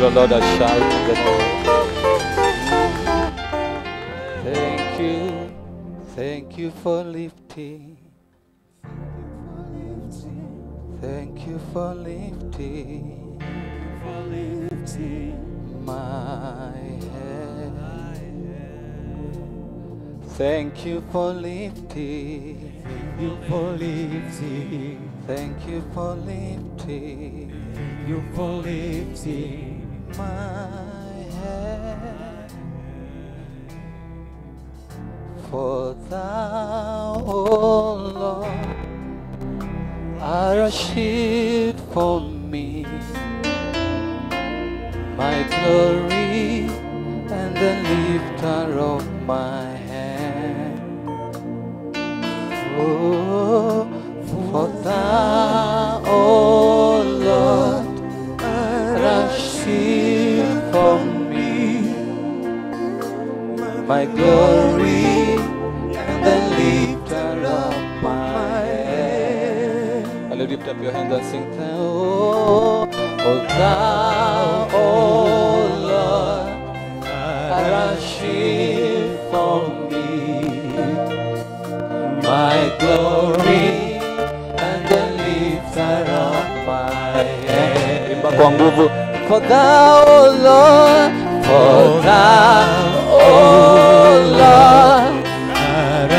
the Lord a shout in the name. Thank you. Thank you for lifting. Thank you for lifting my head. Thank you for lifting. Thank you for lifting. Thank you for lifting. Thank you for lifting my head. For thou, O Lord, art a shield for me, my glory and the lifter of my head. Oh, for thou, O Lord, art a shield for me, my glory and the lifter of my head. Hallelujah, lift up your hands and sing. Oh, thou, oh Lord, art a shield for me, my glory and the lifter of my head. Imba kwa nguvu. For thou, oh Lord, for thou, oh Lord, art a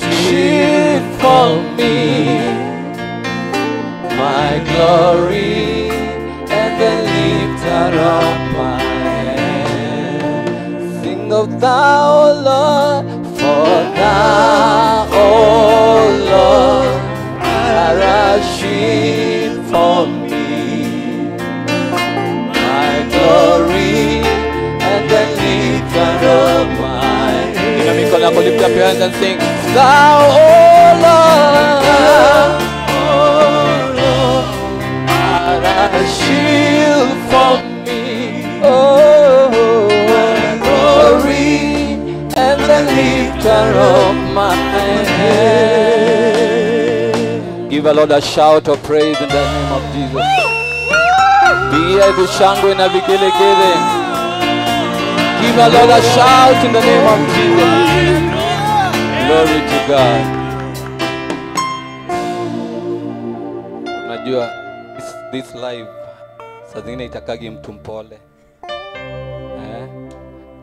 shield for me, my glory and the lifter of my head. Sing of thou, O Lord, for thou, O Lord, art a shield for me, my glory and the lifter of my head. Lift up your hands and sing, thou, O Lord, a shield for me, oh, glory and the lifter of my head. Give the Lord a shout of praise in the name of Jesus. Pia vishangwe na vigelegele. Give the Lord a shout in the name of Jesus. Glory to God. Unajua this life saa zingine itakagi mtu mpole,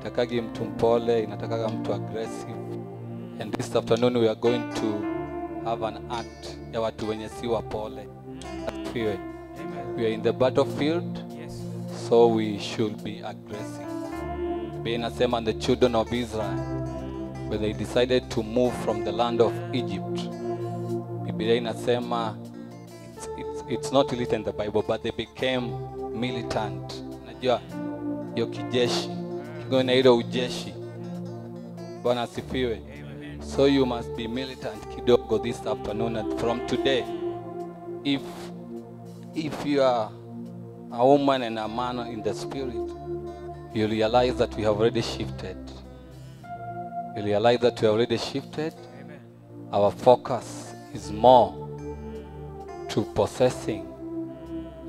itakagi mtu mpole, inatakaga mtu aggressive. And this afternoon we are going to have an act ya watu wenye si wapole. We are in the battlefield, so we should be aggressive. Biblia inasema the children of Israel, when they decided to move from the land of Egypt, Biblia inasema it's not written in the Bible, but they became militant. Najua yo kijeshi, kigo na ile ujeshi. Bwana asifiwe. So you must be militant kidogo this afternoon. And from today, if you are a woman and a man in the spirit, you realize that we have already shifted. You realize that we have already shifted. Our focus is more to possessing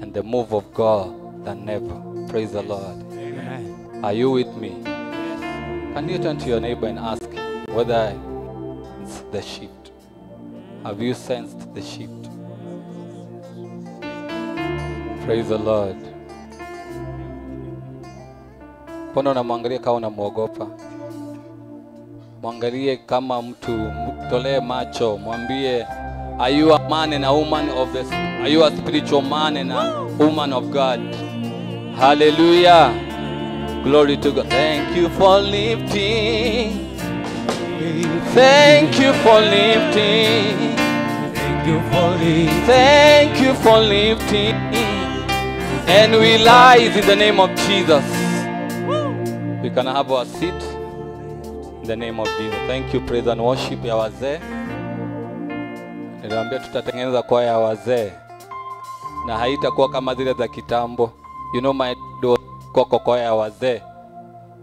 and the move of God than ever. Praise the Lord. Amen. Are you with me? Can you turn to your neighbor and ask whether it's the shift? Have you sensed the shift? Praise the Lord. Mbona unamwangalia kama unamwogopa? Mwangalie kama mtu, mtolee macho, mwambie, are you a man and a woman of this? Are you a spiritual man and a woman of God? Hallelujah. Glory to God. Thank you for lifting. Thank you for lifting. Thank you for lifting. Thank you for lifting. And we rise in the name of Jesus. We can have our seat in the name of Jesus. Thank you, praise and worship ya wazee. Niliwaambia tutatengeneza kwaya ya wazee na haitakuwa kama zile za kitambo. You know my do kwa kwaya ya wazee.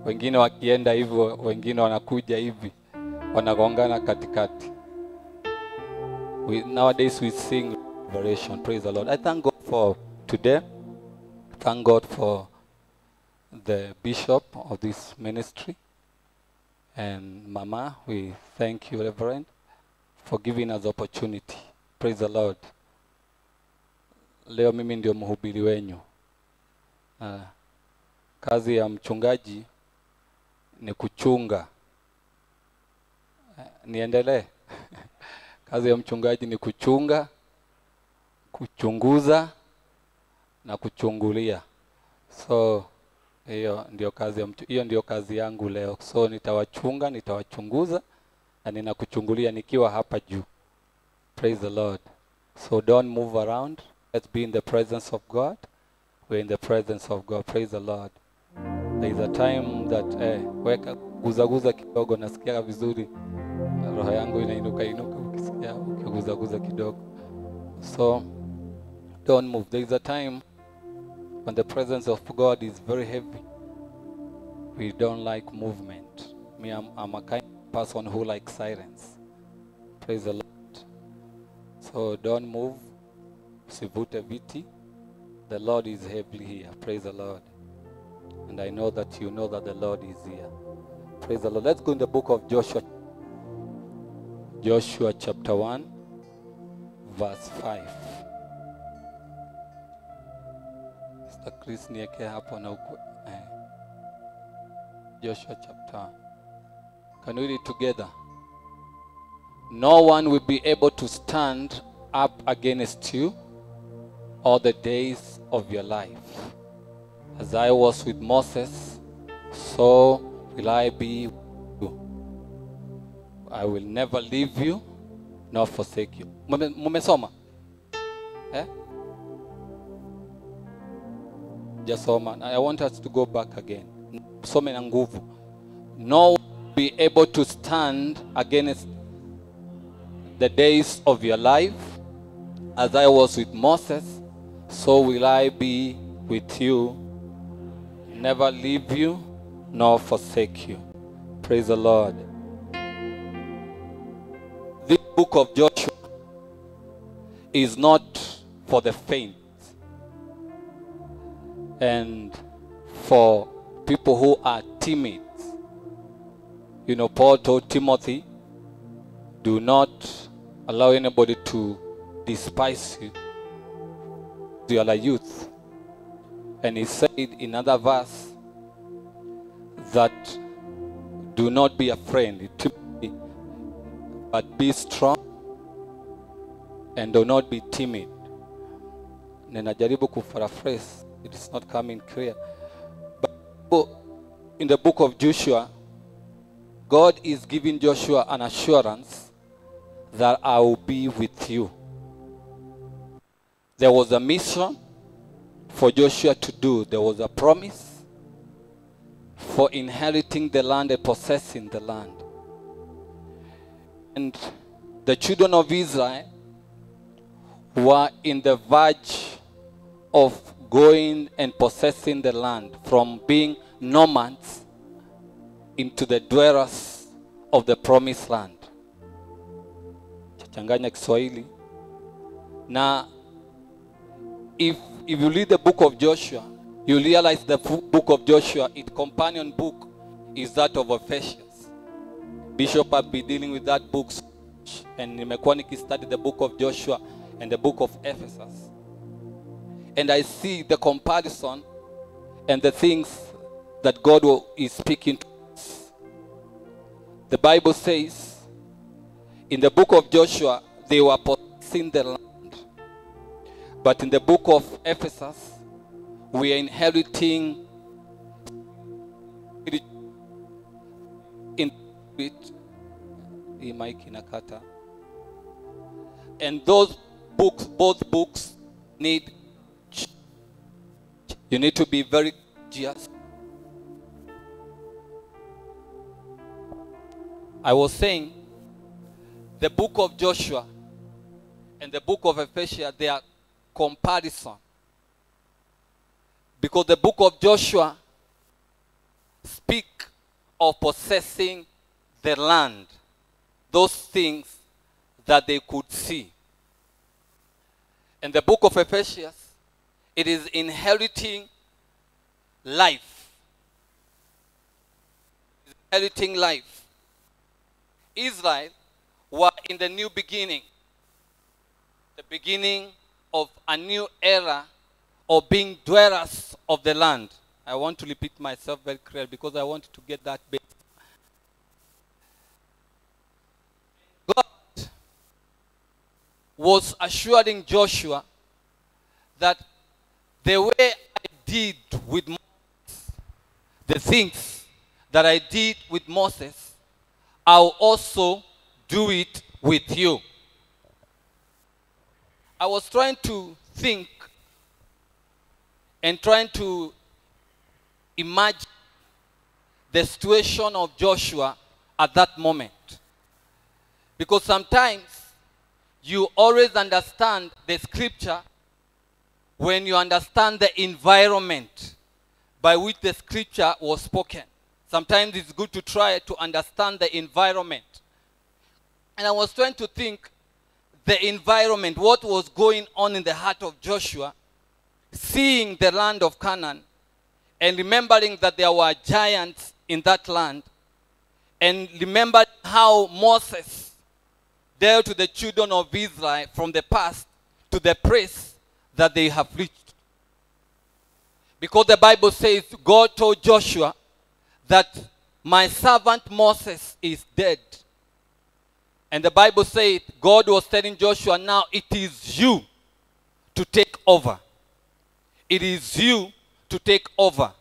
Wengine wakienda hivyo, wengine wanakuja hivi, wanagongana katikati. Nowadays we sing liberation. Praise the Lord. I thank God for today. Thank God for the bishop of this ministry. And Mama, we thank you, Reverend, for giving us opportunity. Praise the Lord. Leo mimi ndio mhubiri wenyu. Kazi ya mchungaji ni kuchunga. Niendelee. Kazi ya mchungaji ni kuchunga, kuchunguza na kuchungulia. So hiyo ndio kazi yangu leo. So nitawachunga, nitawachunguza na ninakuchungulia nikiwa hapa juu. Praise the Lord. So don't move around. Let's be in the presence of God. We're in the presence of God. Praise the Lord. There is a time that weka guza kidogo, nasikia vizuri. Roho yangu inainuka ukisikia ukiguza kidogo. So don't move. There is a time when the presence of God is very heavy. We don't like movement. Me, I'm a kind of person who likes silence. Praise the Lord. So don't move. Usivute viti. The Lord is heavily here. Praise the Lord. And I know that you know that the Lord is here. Praise the Lord. Let's go in the book of Joshua. Joshua chapter 1, verse 5. Mr. Chris nieke hapo na uku. Joshua chapter 1. Can we read together? No one will be able to stand up against you all the days of your life. As I was with Moses, so will I be with you. I will never leave you nor forsake you. Mumesoma? Jasoma. I want us to go back again. Some na nguvu. No one will be able to stand against the days of your life. As I was with Moses, so will I be with you. Never leave you nor forsake you. Praise the Lord. This book of Joshua is not for the faint and for people who are timid. You know, Paul told Timothy, do not allow anybody to despise you. You are a youth. And he said in another verse that do not be afraid, but be strong and do not be timid. Ninajaribu kuparaphrase, it is not coming clear. But in the book of Joshua, God is giving Joshua an assurance that I will be with you. There was a mission for Joshua to do. There was a promise for inheriting the land and possessing the land. And the children of Israel were in the verge of going and possessing the land, from being nomads into the dwellers of the promised land. Changanya Kiswahili. Now, if you read the book of Joshua, you realize the book of Joshua, its companion book, is that of Ephesians. Bishop have been dealing with that book, and nimekuwa study the book of Joshua and the book of Ephesus. And I see the comparison and the things that God is speaking to us. The Bible says, in the book of Joshua, they were possessing the land. But in the book of Ephesus, we are inheriting in it. And those books, both books, you need to be very just. I was saying, the book of Joshua and the book of Ephesians, they are comparison. Because the book of Joshua speak of possessing the land, those things that they could see. And the book of Ephesians, it is inheriting life, inheriting life. Israel were in the new beginning, the beginning of a new era of being dwellers of the land. I want to repeat myself very clearly because I want to get that bit. God was assuring Joshua that the way I did with Moses, the things that I did with Moses, I'll also do it with you. I was trying to think and trying to imagine the situation of Joshua at that moment. Because sometimes you always understand the scripture when you understand the environment by which the scripture was spoken. Sometimes it's good to try to understand the environment. And I was trying to think the environment, what was going on in the heart of Joshua, seeing the land of Canaan, and remembering that there were giants in that land, and remembering how Moses dealt to the children of Israel from the past to the place that they have reached. Because the Bible says God told Joshua that my servant Moses is dead. And the Bible says God was telling Joshua, now it is you to take over. It is you to take over.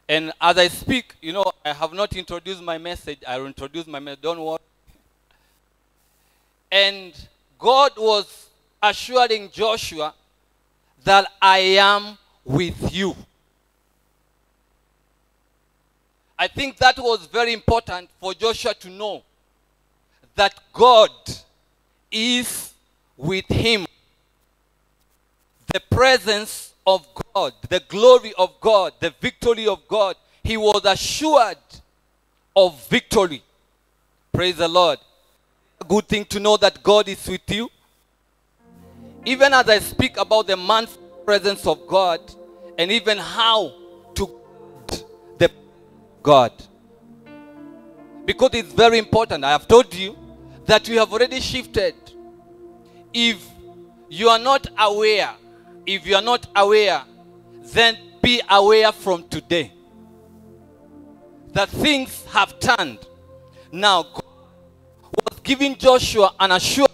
And as I speak, you know, I have not introduced my message. I will introduce my message. Don't worry. And God was assuring Joshua that I am with you. I think that was very important for Joshua to know that God is with him. The presence of God, the glory of God, the victory of God. He was assured of victory. Praise the Lord. A good thing to know that God is with you. Even as I speak about the man's presence of God, and even how to the God. Because it's very important. I have told you that we have already shifted. If you are not aware, then be aware from today that things have turned. Now, God was giving Joshua an assurance,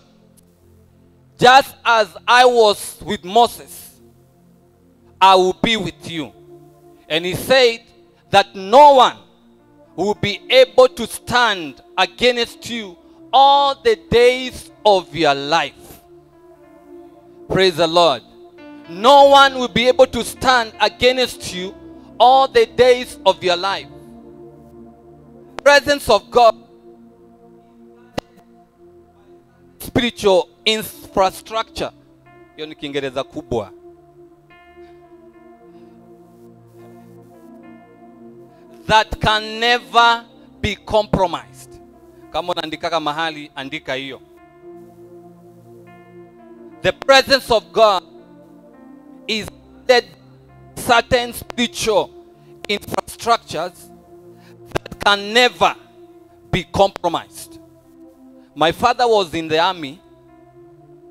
just as I was with Moses, I will be with you. And he said that no one will be able to stand against you all the days of your life. Praise the Lord. No one will be able to stand against you all the days of your life. Presence of God, spiritual infrastructure. Hiyo ni Kiingereza kubwa. That can never be compromised. Kama unaandika mahali, andika hiyo. The presence of God is that certain spiritual infrastructures that can never be compromised. My father was in the army.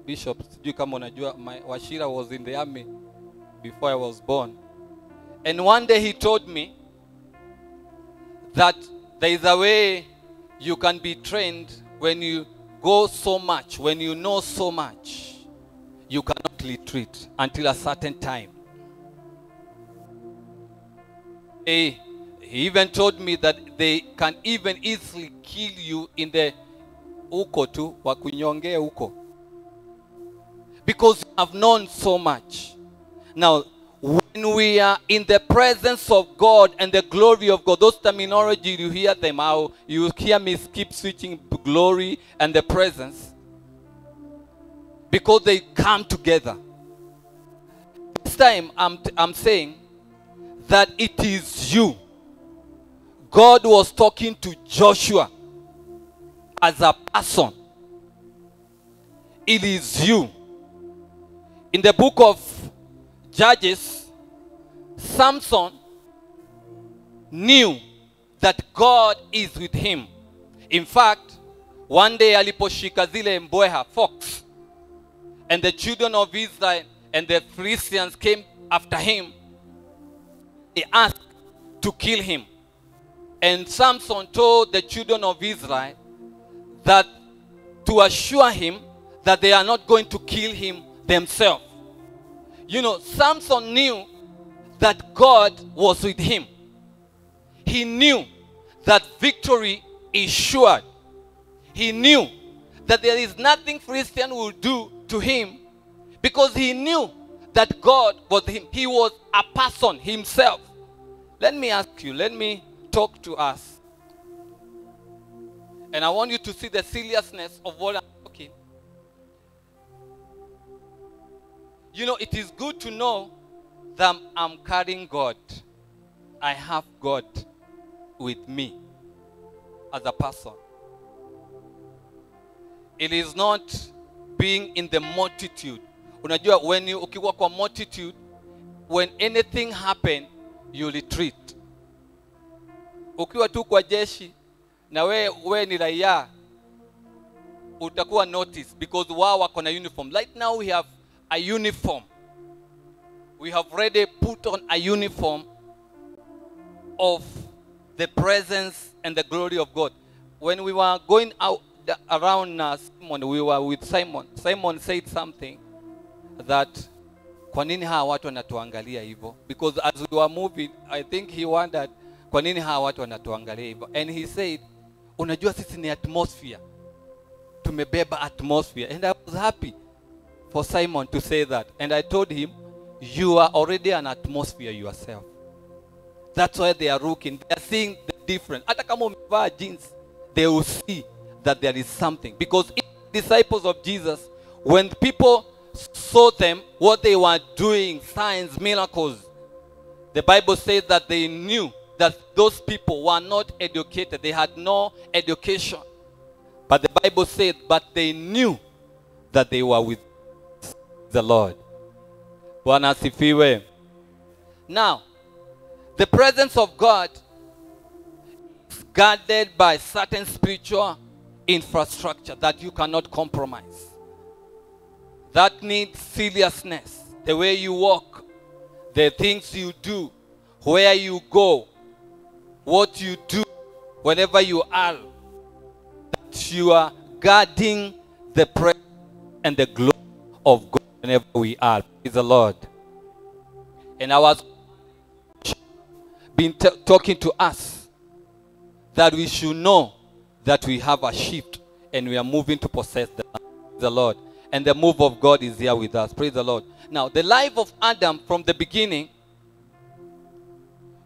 Bishop, sijui kama unajua, Washira was in the army before I was born. And one day he told me that there is a way you can be trained when you go so much, when you know so much. You cannot retreat until a certain time. He even told me that they can even easily kill you in the uko tu, wakunyonge uko. Because you have known so much. Now, when we are in the presence of God and the glory of God, those terminology, you hear them out. You hear me keep switching to glory and the presence. Because they come together. This time I'm saying that it is you. God was talking to Joshua as a person. It is you. In the book of Judges, Samson knew that God is with him. In fact, one day aliposhika zile mbweha, fox, and the children of Israel and the Philistines came after him, they asked to kill him. And Samson told the children of Israel that to assure him that they are not going to kill him themselves. You know, Samson knew that God was with him. He knew that victory is sure. He knew that there is nothing Philistine will do to him, because he knew that God was him. He was a person himself. Let me ask you, let me talk to us. And I want you to see the seriousness of what I'm talking. You know, it is good to know that I'm carrying God. I have God with me as a person. It is not being in the multitude. Unajua, when you ukiwa kwa multitude, when anything happen, you retreat. Ukiwa tu kwa jeshi na we ni raia, utakuwa notice because wao wako na uniform. Right now we have a uniform. We have already put on a uniform of the presence and the glory of God. When we were going out around Simon, we were with Simon. Simon said something that, kwa nini hawa watu wanatuangalia hivyo? Because as we were moving, I think he wondered, kwa nini hawa watu wanatuangalia hivyo? And he said, unajua sisi ni atmosphere. Tumebeba atmosphere. And I was happy for Simon to say that. And I told him, you are already an atmosphere yourself. That's why they are looking. They are seeing the difference. Hata kama umevaa jeans, they will see that there is something. Because disciples of Jesus, when people saw them, what they were doing, signs, miracles, the Bible says that they knew that those people were not educated. They had no education. But the Bible said, but they knew that they were with the Lord. Bwana asifiwe. Now, the presence of God is guarded by certain spiritual infrastructure that you cannot compromise. That needs seriousness. The way you walk, the things you do, where you go, what you do, wherever you are, that you are guarding the presence and the glory of God whenever we are. Praise the Lord. And I was been talking to us that we should know that we have a shift and we are moving to possess the Lord. And the move of God is here with us. Praise the Lord. Now, the life of Adam from the beginning,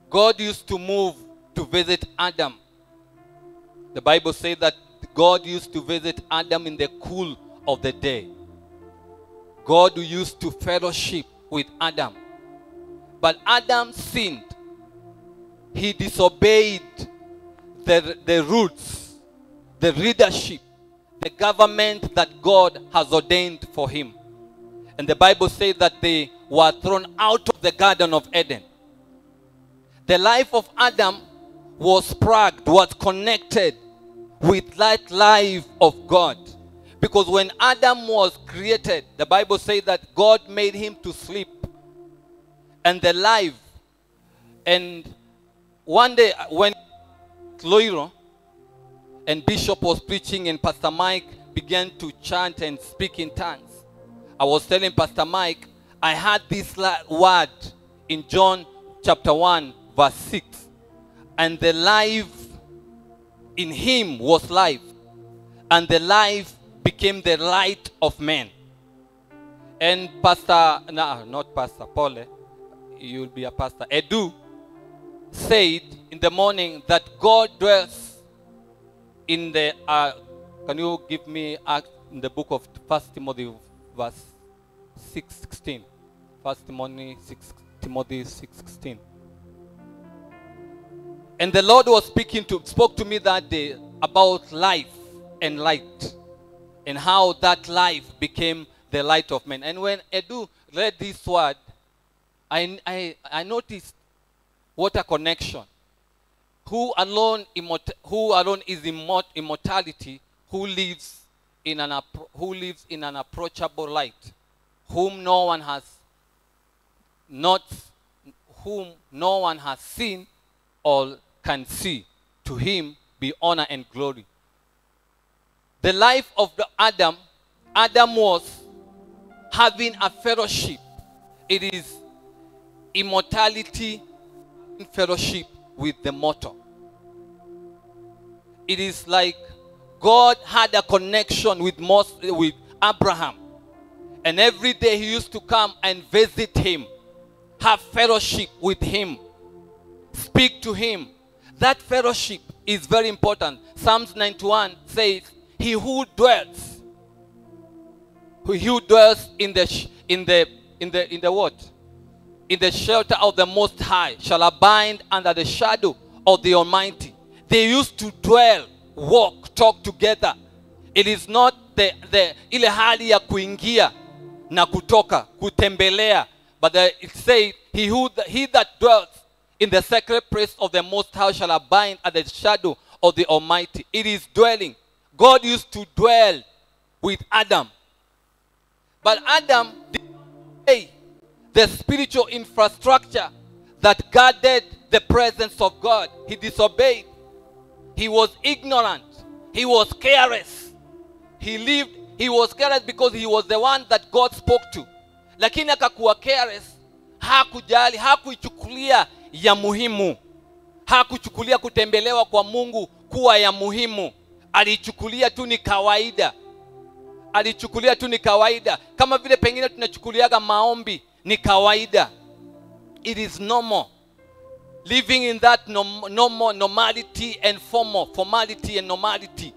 God used to move to visit Adam. The Bible says that God used to visit Adam in the cool of the day. God used to fellowship with Adam. But Adam sinned. He disobeyed the roots, the leadership, the government that God has ordained for him. And the Bible says that they were thrown out of the Garden of Eden. The life of Adam was plugged, was connected with that life of God. Because when Adam was created, the Bible says that God made him to sleep. And the life. And one day when Loiro and Bishop was preaching and Pastor Mike began to chant and speak in tongues, I was telling Pastor Mike, I had this word in John chapter 1 verse 6. And the life in him was life. And the life became the light of men. And not Pastor Paul, you'll be a pastor, Edu, said in the morning that God dwells in the, can you give me in the book of 1 Timothy verse 6:16. 1 Timothy 6:16. And the Lord was spoke to me that day about life and light, and how that life became the light of men. And when Edu read this word, I noticed what a connection. who alone is immortality, who lives in an approachable light, whom no one has seen or can see. To him be honor and glory. The life of Adam was having a fellowship. It is immortality in fellowship with the mortal. It is like God had a connection with Abraham. And every day he used to come and visit him, have fellowship with him, speak to him. That fellowship is very important. Psalms 91 says, he who dwells in the what? In the shelter of the Most High shall abide under the shadow of the Almighty. They used to dwell, walk, talk together. It is not ile hali ya kuingia na kutoka, kutembelea, but it says, he that dwells in the sacred place of the Most High shall abide at the shadow of the Almighty. It is dwelling. God used to dwell with Adam. But Adam did not obey the spiritual infrastructure that guarded the presence of God. He disobeyed. He was ignorant. He was careless. He was careless because he was the one that God spoke to. Lakini akakuwa careless. Hakujali, hakuichukulia ya muhimu. Hakuchukulia kutembelewa kwa Mungu kuwa ya muhimu. Alichukulia tu ni kawaida. Alichukulia tu ni kawaida. Kama vile pengine tunachukuliaga maombi ni kawaida. It is normal. Living in that normal normality and formality and normality.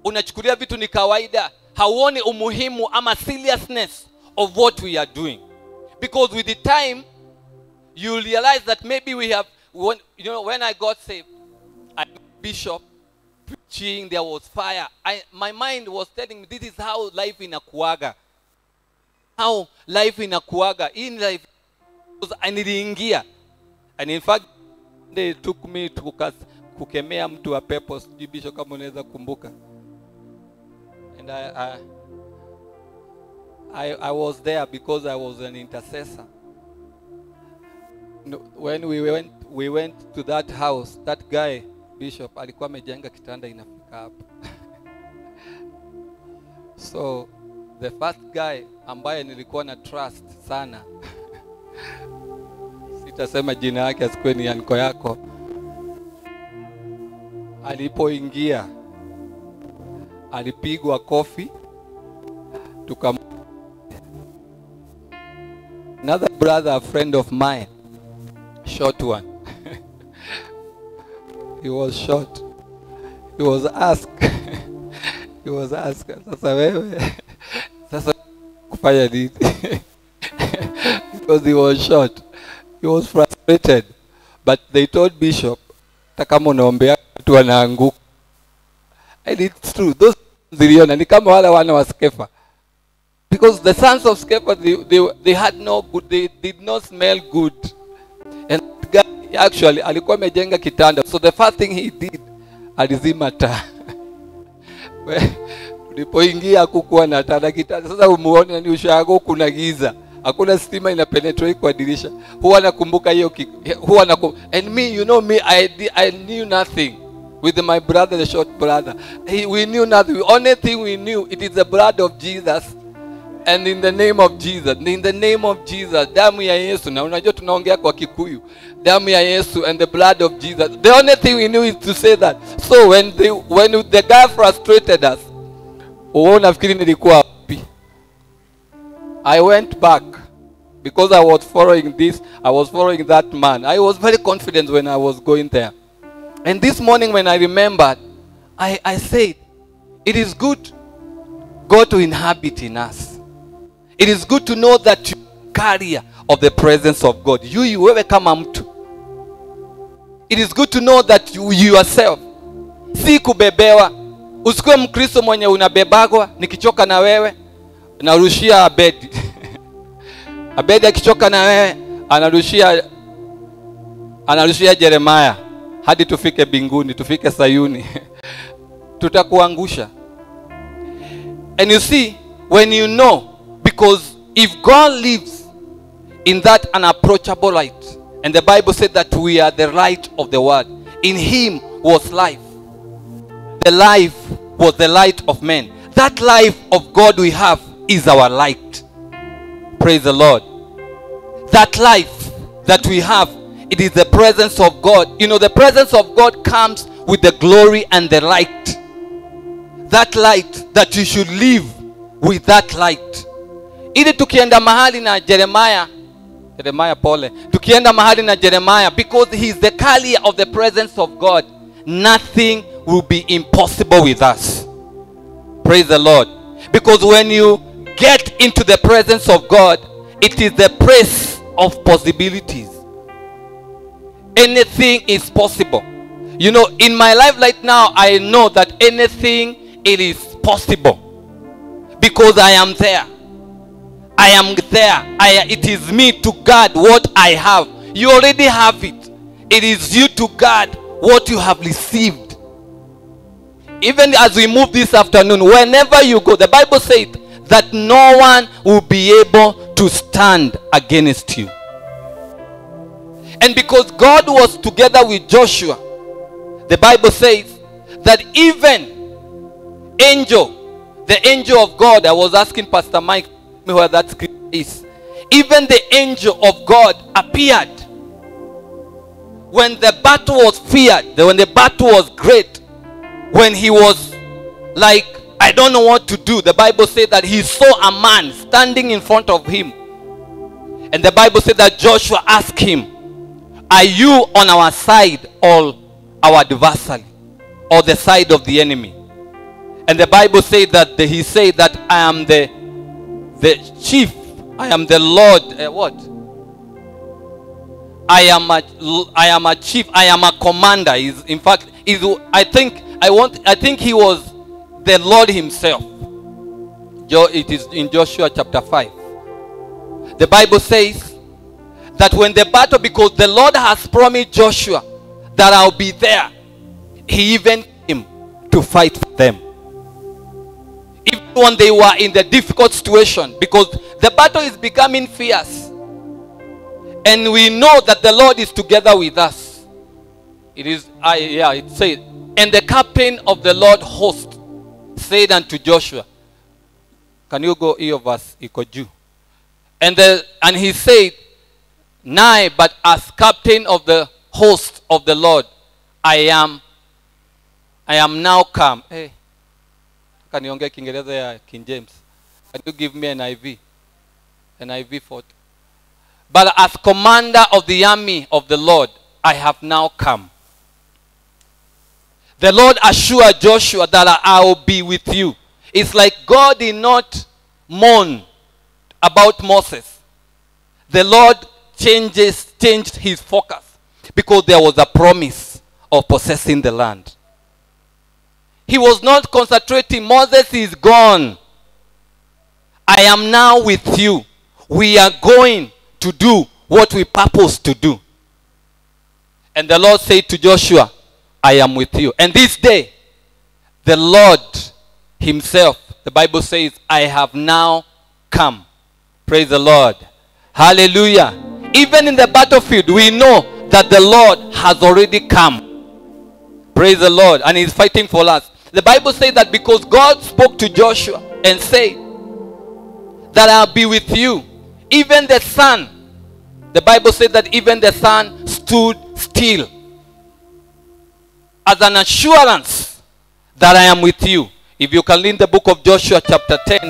Unachukulia vitu ni kawaida. Hauoni umuhimu ama seriousness of what we are doing. Because with the time, you realize that maybe when I got saved, I was bishop preaching, there was fire. My mind was telling me, this is how life inakuaga. How life inakuaga. In life, I niliingia. And in fact, they took me to kukemea mtu wa pepo, bishop kama unaweza kumbuka. And I was there because I was an intercessor. When we went to that house, that guy, bishop, alikuwa amejenga kitanda inafika hapa. So, the first guy ambaye nilikuwa na trust sana, sitasema jina yake asikuwe ni anko yako, alipoingia, alipigwa kofi, another brother, a friend of mine, short one. He was short. He was asked. Sasa wewe. Sasa kufanya nini? Because he was short. He was frustrated. But they told Bishop, takama unaombea watu wanaanguka. And it's true. Those ziliona ni kama wale wana wa Skefa. Because the sons of Skefa, they had no good, they did not smell good. And that guy actually alikuwa amejenga kitanda. So the first thing he did, alizima taa. Ulipoingia hakukuwa na taa kitanda. Sasa umuone ni ushago kuna giza. Hakuna stima ina penetrate kwa dirisha. Huwa nakumbuka hiyo and me, you know me, I knew nothing. With my brother, the short brother. We knew nothing. The only thing we knew, it is the blood of Jesus. And in the name of Jesus, damu ya Yesu, na unajua tunaongea kwa Kikuyu, damu ya Yesu and the blood of Jesus. The only thing we knew is to say that. So when the guy frustrated us, nafikiri nilikuwa wapi? I went back because I was following that man. I was very confident when I was going there. And this morning when I remembered, I said, it is good God to inhabit in us. It is good to know that you are a carrier of the presence of God. Wewe kama mtu. It is good to know that you yourself, si kubebewa. Usikuwe Mkristo mwenye unabebagwa, nikichoka na wewe, narushia Abedi. Abedi akichoka na wewe, anarushia Jeremiah. hadi tufike binguni, tufike Sayuni. Tutakuangusha. And you see, when you know, because if God lives in that unapproachable light, and the Bible said that we are the light of the world. In him was life. The life was the light of men. That life of God we have is our light. Praise the Lord. That life that we have, it is the presence of God. You know, the presence of God comes with the glory and the light. That light, that you should live with that light. Ili tukienda mahali na Jeremiah pole. Tukienda mahali na Jeremiah, because he is the carrier of the presence of God, nothing will be impossible with us. Praise the Lord. Because when you get into the presence of God, it is the place of possibilities. Anything is possible. You know, in my life right now, I know that anything, it is possible. Because I am there. I am there. It is me to guard what I have. You already have it. It is you to guard what you have received. Even as we move this afternoon, whenever you go, the Bible says that no one will be able to stand against you. And because God was together with Joshua, the Bible says that even the angel of God, I was asking Pastor Mike where that scripture is. Even the angel of God appeared when the battle was feared, when the battle was great, when he was like, I don't know what to do. The Bible said that he saw a man standing in front of him. And the Bible said that Joshua asked him, are you on our side or our adversary, or the side of the enemy? And the Bible said that he said that I am the chief, I am the Lord, I am a chief, I am a commander. I think he was the Lord himself. It is in Joshua chapter 5. The Bible says that when the battle, because the Lord has promised Joshua that I'll be there, he even came to fight for them. Even when they were in the difficult situation, because the battle is becoming fierce. And we know that the Lord is together with us. It says, and the captain of the Lord host said unto Joshua, can you go here verse iko? And he said, nay, but as captain of the host of the Lord, I am now come. Hey, can you get King James? Can you give me an IV? An IV 40. But as commander of the army of the Lord, I have now come. The Lord assured Joshua that I will be with you. It's like God did not mourn about Moses. The Lord changed his focus because there was a promise of possessing the land. He was not concentrating. Moses is gone. I am now with you. We are going to do what we purpose to do. And the Lord said to Joshua, I am with you. And this day, the Lord himself, the Bible says, I have now come. Praise the Lord. Hallelujah. Even in the battlefield, we know that the Lord has already come. Praise the Lord. And he's fighting for us. The Bible says that because God spoke to Joshua and said that I'll be with you. Even the sun, the Bible says that even the sun stood still as an assurance that I am with you. If you can read the book of Joshua chapter 10,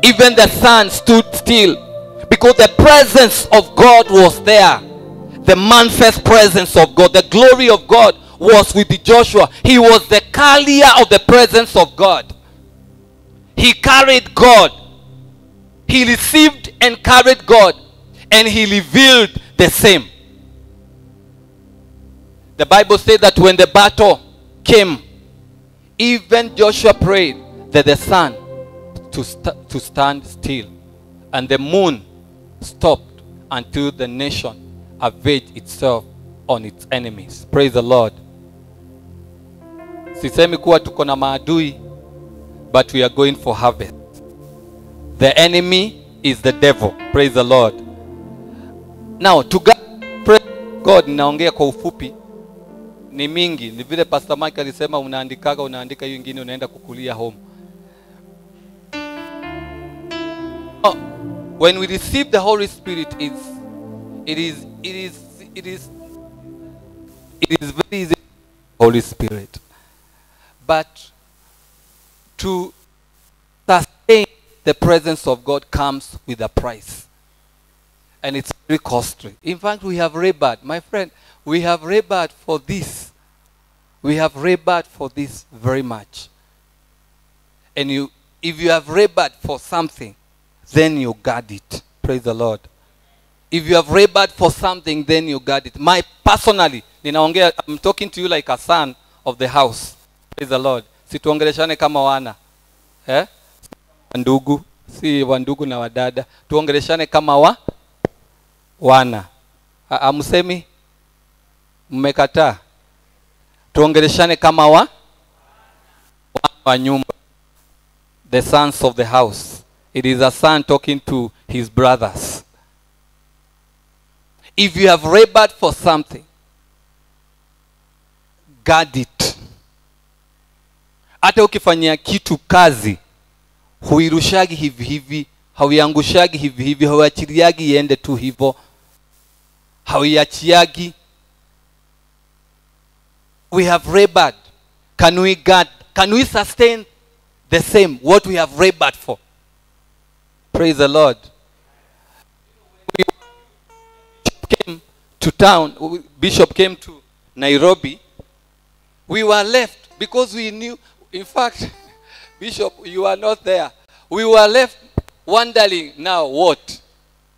even the sun stood still because the presence of God was there. The manifest presence of God, the glory of God was with Joshua. He was the carrier of the presence of God. He carried God. He received and carried God, and he revealed the same. The Bible says that when the battle came, even Joshua prayed that the sun to stand still, and the moon stopped until the nation avenged itself on its enemies. Praise the Lord. Sisemi kuwa tuko na maadui, but we are going for harvest. The enemy is the devil. Praise the Lord. Now, to God, praise God, ninaongea kwa ufupi. Ni mingi. Ni vile Pastor Mike alisema unaandika hiyo ingine unaenda kukulia home. When we receive the Holy Spirit, it is very easy, Holy Spirit. But to sustain the presence of God comes with a price. And it's very costly. In fact, we have labored. My friend, we have labored for this. We have labored for this very much. And if you have labored for something, then you guard it. Praise the Lord. If you have labored for something, then you guard it. Personally, I'm talking to you like a son of the house. Praise the Lord. Situongeleshane kama wana. Wandugu. Si wandugu na wadada. Tuongeleshane kama wana. Amusemi? Mmekataa. Tuongeleshane kama wa nyumba. The sons of the house. It is a son talking to his brothers. If you have labored for something, guard it. Hata ukifanyia kitu kazi, huirushagi hivi hivi, hauiangushagi hivi hivi, hauachiliagi iende tu hivyo, hauiachiagi. We have labored. Can we guard? Can we sustain the same, what we have labored for? Praise the Lord. Bishop came to town. Bishop came to Nairobi. We were left because we knew. In fact, Bishop, you are not there. We were left wondering now what.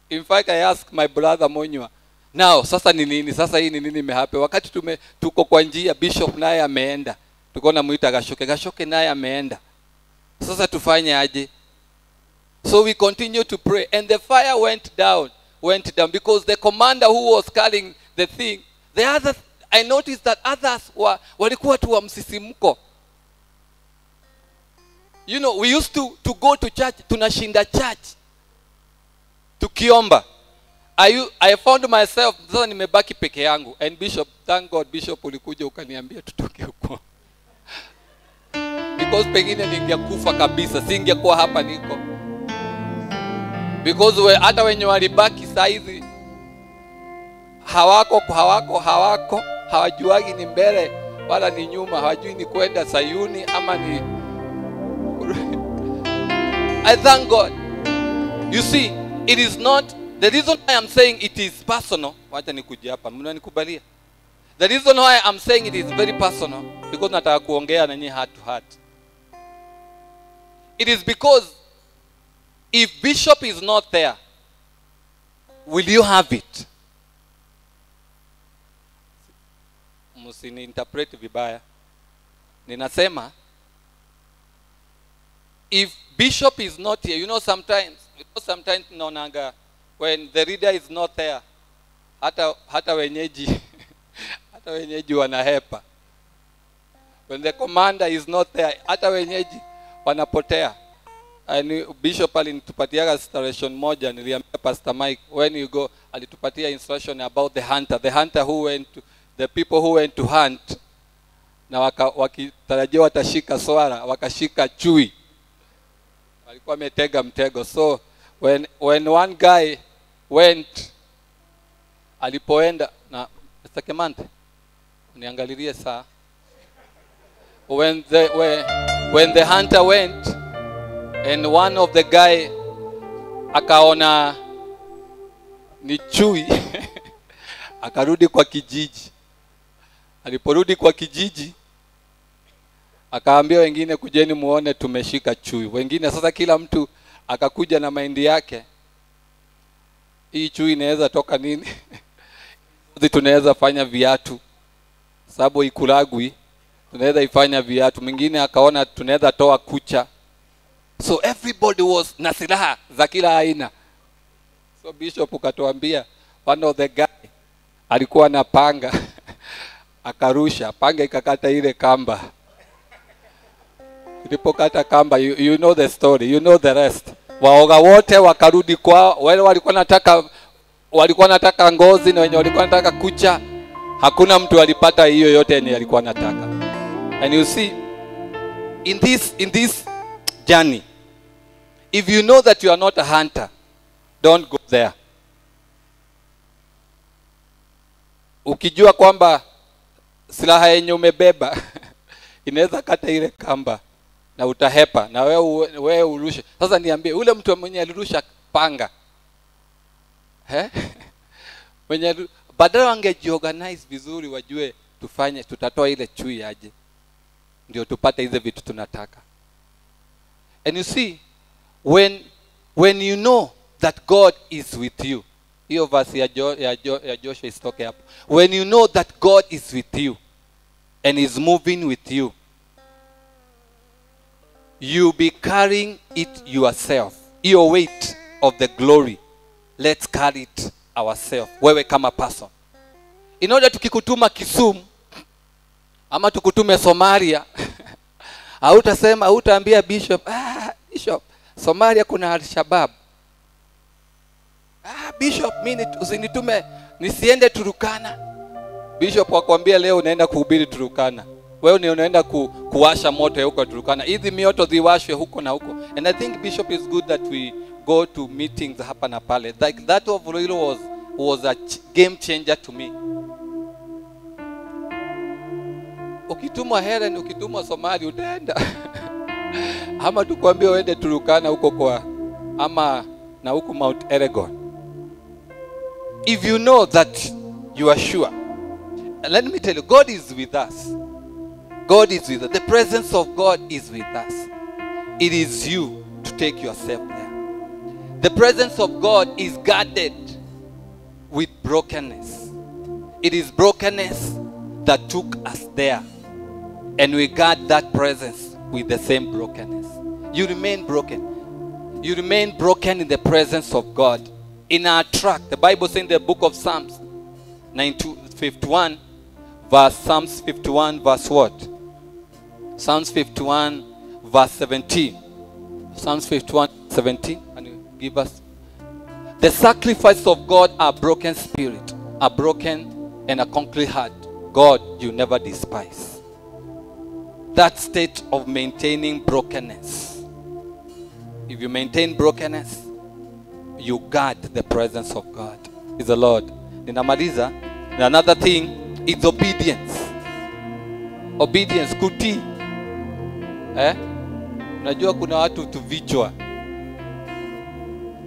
In fact, I asked my brother Monywa, now sasa ni nini? Sasa hii ni nini imehape? Wakati tuko kwa njia, Bishop naye ameenda. Tuko na muita Gashoke naye ameenda. Sasa tufanye aje? So we continue to pray, and the fire went down because the commander who was carrying the thing, the others, I noticed that others walikuwa tu wa msisimko. You know, we used to go to church, tunashinda church, tukiomba. I found myself, sasa nimebaki peke yangu, and Bishop, thank God, Bishop ulikuja ukaniambia tutoke huko. Because pengine ningekufa kabisa, singekuwa hapa niko. Because hata wenye walibaki saizi hawako hawajuagi ni mbele wala ni nyuma, hawajui ni kwenda Sayuni ama ni I thank God. You see, it is not the reason why I'm saying it is personal. Wacha nikuje hapa, mnanikubalia? The reason why I'm saying it is very personal because nataka kuongea na nyinyi heart to heart. It is because if Bishop is not there, will you have it? Musini interpret vibaya. Ninasema, if Bishop is not here, sometimes naonaga when the leader is not there, hata wenyeji wanahepa. When the commander is not there, hata wenyeji wanapotea. And Bishop alinitupatia instruction moja, niliambia Pastor Mike, when you go, alitupatia instruction about the hunter who went to, the people who went to hunt, na wakitarajia watashika swara, wakashika chui. Walikuwa wametega mtego. So when one guy went, alipoenda na Mr. Kemante, uniangalilie saa. When the hunter went, and one of the guy akaona ni chui, akarudi kwa kijiji. Aliporudi kwa kijiji, akaambia wengine, kujeni muone tumeshika chui. Wengine sasa kila mtu akakuja na mahindi yake. Hii chui inaweza toka nini? Tunaweza fanya viatu. Sababu ikulagwi, tunaweza ifanya viatu. Mwingine akaona tunaweza toa kucha. So everybody was na silaha za kila aina. So Bishop ukatuambia, one of the guy alikuwa na panga akarusha panga ikakata ile kamba. Ilipokata kamba, you know the story, you know the rest. Waoga wote wakarudi kwao. Wale walikuwa nataka ngozi na wenye walikuwa nataka kucha. Hakuna mtu alipata hiyo yote yenye alikuwa nataka. And you see, in this journey, if you know that you are not a hunter, don't go there. Ukijua kwamba silaha yenye umebeba inaweza kata ile kamba na utahepa na wewe urushe. Sasa niambie, ule mtu mwenye alirusha panga mwenye badala wangejiorganize vizuri, wajue tutatoa ile chui aje ndio tupate hizo vitu tunataka. And you see, when you know that God is with you, hiyo verse ya Joshua istoke hapo. When you know that God is with you and is moving with you, you be carrying it yourself. Your weight of the glory, let's carry it ourselves. Wewe kama person. In order tukikutuma Kisumu ama tukutume Somalia, hautaambia bishop, bishop, Somalia kuna Al-Shabaab. Bishop, mimi usinitume nisiende Turukana. Bishop wakwambia leo unaenda kuhubiri Turukana. Wewe ni unaenda kuwasha moto huko Turukana. Hizi mioto ziwashwe huko na huko. And I think bishop is good that we go to meetings hapa na pale. Like that of Ruiru was a game changer to me. Ukitumwa Helen, ukitumwa Somali utaenda. Ama tukwambia uende Turukana huko kwa ama na huko Mount Elgon. If you know that you are sure, let me tell you, God is with us. God is with us. The presence of God is with us. It is you to take yourself there. The presence of God is guarded with brokenness. It is brokenness that took us there. And we guard that presence with the same brokenness. You remain broken. You remain broken in the presence of God. In our track, the Bible says in the book of Psalms 51 verse Psalms 51 verse what? Psalms 51 verse 17. Psalms 51 17. Can you give us? The sacrifice of God are broken spirit, a broken and a contrite heart. God, you never despise. That state of maintaining brokenness. If you maintain brokenness, you guard the presence of God. Is the Lord. Ninamaliza. Another thing is obedience. Obedience, kutii. Unajua kuna watu tuvichwa.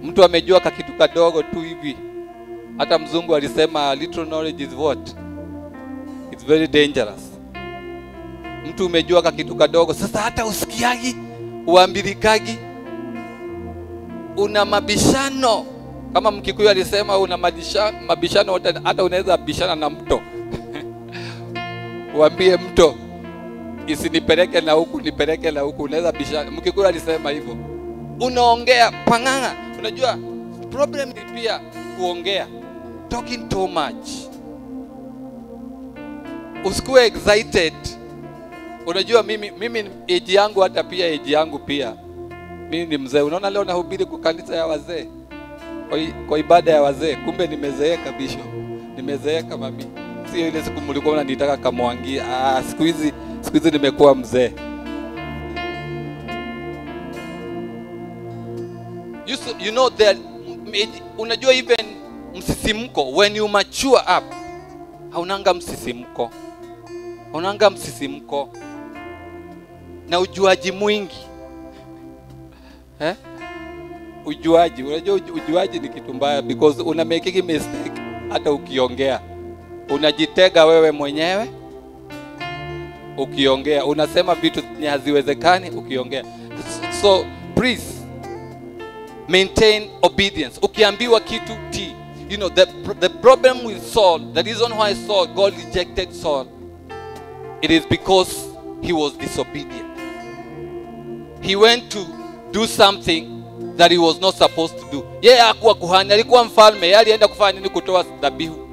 Mtu amejua kakitu kadogo tu hivi. Hata mzungu alisema little knowledge is what? It's very dangerous. Mtu umejua kakitu kadogo, sasa hata usikiagi, uambilikagi. Una mabishano. Kama Mkikuyu alisema una mabishano, hata unaweza bishana na mto. Uambie mto isinipeleke na huku, nipeleke na huku, unaweza bishana. Mkikuyu alisema hivyo. Unaongea panganga. Unajua problem ni pia kuongea. Talking too much. Usikuwe excited. Unajua mimi age yangu hata pia age yangu pia. Mimi ni mzee. Unaona leo nahubiri kwa kanisa ya wazee. Kwa ibada ya wazee. Kumbe nimezeeka bishop. Nimezeeka mami. Sio ile siku mlikuwa mnanitaka kamwangia. Siku hizi nimekuwa mzee. You know that unajua even msisimko, when you mature up, haunanga msisimko. Haunanga msisimko. Na ujuaji mwingi. Ujuaji, unajua ujuaji ni kitu mbaya because una make mistake hata ukiongea. Unajitega wewe mwenyewe ukiongea, unasema vitu haziwezekani ukiongea. So please maintain obedience. Ukiambiwa kitu tii. You know the problem with Saul, the reason why God rejected Saul, it is because he was disobedient. He went to do something that he was not supposed to do. Yeye hakuwa kuhani, alikuwa mfalme. Yeye alienda kufanya nini? Kutoa dhabihu.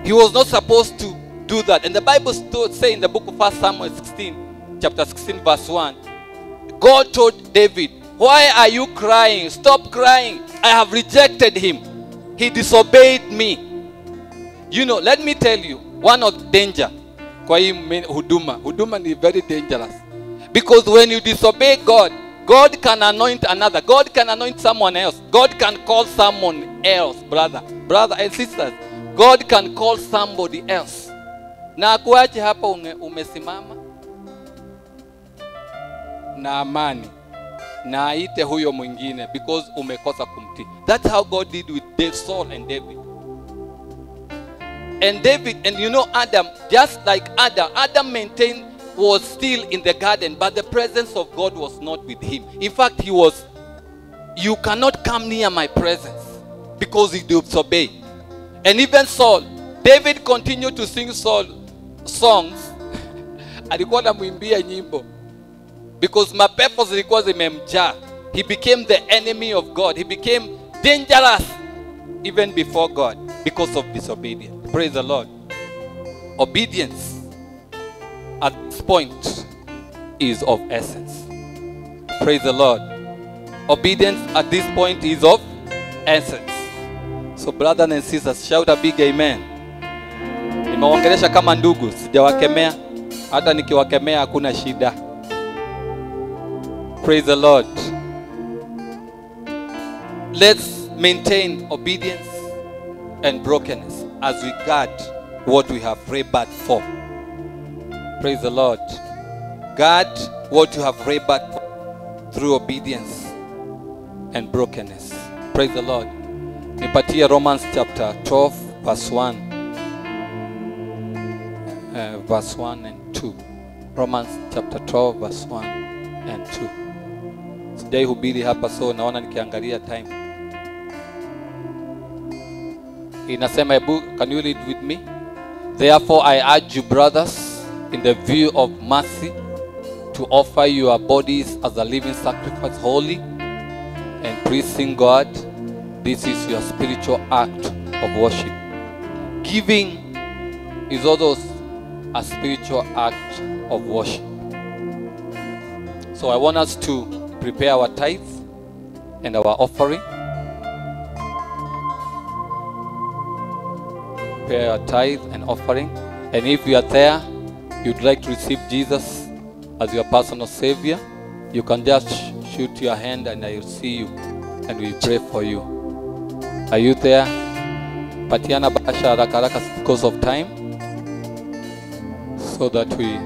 He was not supposed to do that. And the Bible says in the book of 1 Samuel 16, chapter 16, verse 1, God told David, why are you crying? Stop crying. I have rejected him. He disobeyed me. You know, let me tell you, one of the danger kwa hii huduma ni very dangerous. Because when you disobey God, God can anoint another. God can anoint someone else. God can call someone else, brother and sisters. God can call somebody else. Na akuache hapa umesimama na amani na aite huyo mwingine because umekosa kumtii. That's how God did with Saul and David. And you know Adam, just like Adam maintained, was still in the garden, but the presence of God was not with him. In fact, he was, you cannot come near my presence because he disobeyed. And even Saul, David continued to sing songs. Alikuwa anamwimbia nyimbo because mapepo zilikuwa zimemjaa. He became the enemy of God. He became dangerous even before God because of disobedience. Praise the Lord. Obedience at this point is of essence. Praise the Lord. Obedience at this point is of essence. So brothers and sisters, shout a big amen. Nimewaongelesha kama ndugu, sijawakemea. Hata nikiwakemea hakuna shida. Praise the Lord. Let's maintain obedience and brokenness as we guard what we have labored for. Praise the Lord. Guard what you have labored for through obedience and brokenness. Praise the Lord. Nipatie Romans chapter 12 verse 1. Verse 1 and 2. Romans chapter 12 verse 1 and 2. Sijai hubiri hapa so naona nikiangalia time. Inasema, can you read with me? Therefore I urge you, brothers, in the view of mercy, to offer your bodies as a living sacrifice, holy and pleasing God. This is your spiritual act of worship. Giving is also a spiritual act of worship. So I want us to prepare our tithes and our offering. Prepare our tithe and offering. And if you are there, you'd like to receive Jesus as your personal Savior, you can just shoot your hand and I will see you and we pray for you. Are you there? Patiana bahasha haraka haraka because of time, so that we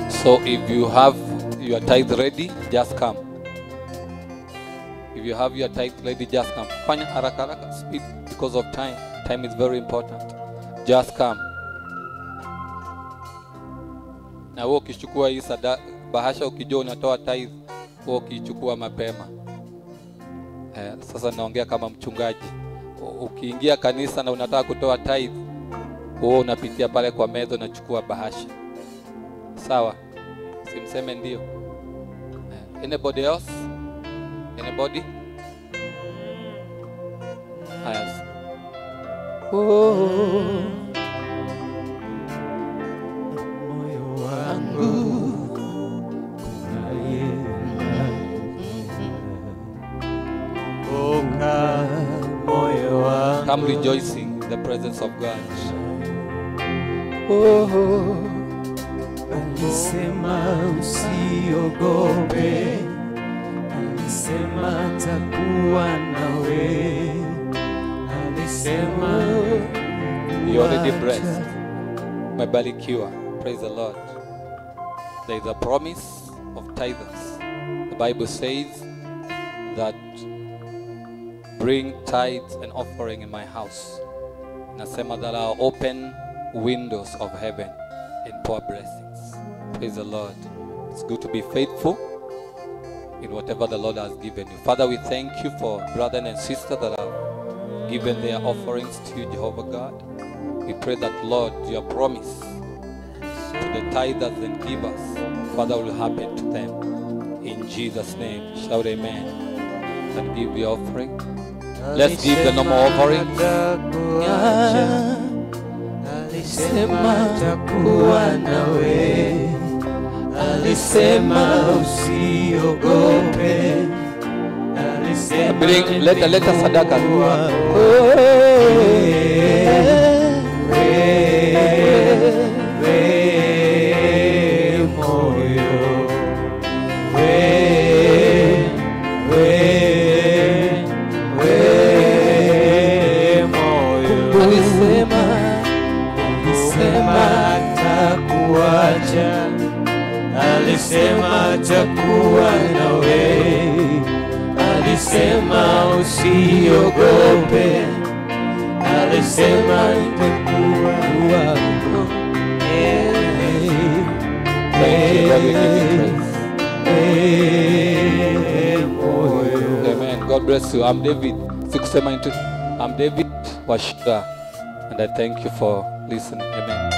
so if you have your tithe ready, just come. If you have your tithe ready, just come. Fanya haraka haraka, speed because of time. Time is very important. Just come. Na wewe ukichukua hii bahasha ukijua unatoa tithe, wewe ukichukua mapema. Sasa naongea kama mchungaji. Ukiingia kanisa na unataka kutoa tithe, wewe unapitia pale kwa meza unachukua bahasha. Sawa? Simseme ndio. Anybody else? Anybody? Yes. Moyo wangu come rejoicing in the presence of God. Alisema usiogope, alisema takuwa nawe, alisema You already blessed. Umebarikiwa. Praise the Lord. There is a promise of tithers. The Bible says that bring tithes and offering in my house. Nasema that are open windows of heaven and pour blessings. Praise the Lord. It's good to be faithful in whatever the Lord has given you. Father, we thank you for brothers and sisters that have given their offerings to you, Jehovah God. We pray that, Lord, your promise to the tithers and givers, Father, will happen to them. In Jesus' name, shout amen. And give the offering. Let's give the normal offering. Alisema takuwa nawe, alisema usiogope, alisema Leta sadaka. Alisema takuwa nawe, alisema usiogope, alisema nitakuwa wako. Thank you, Lord, we give you praise. Amen. God bless you. I'm David. I'm David Washira, and I thank you for listening. Amen.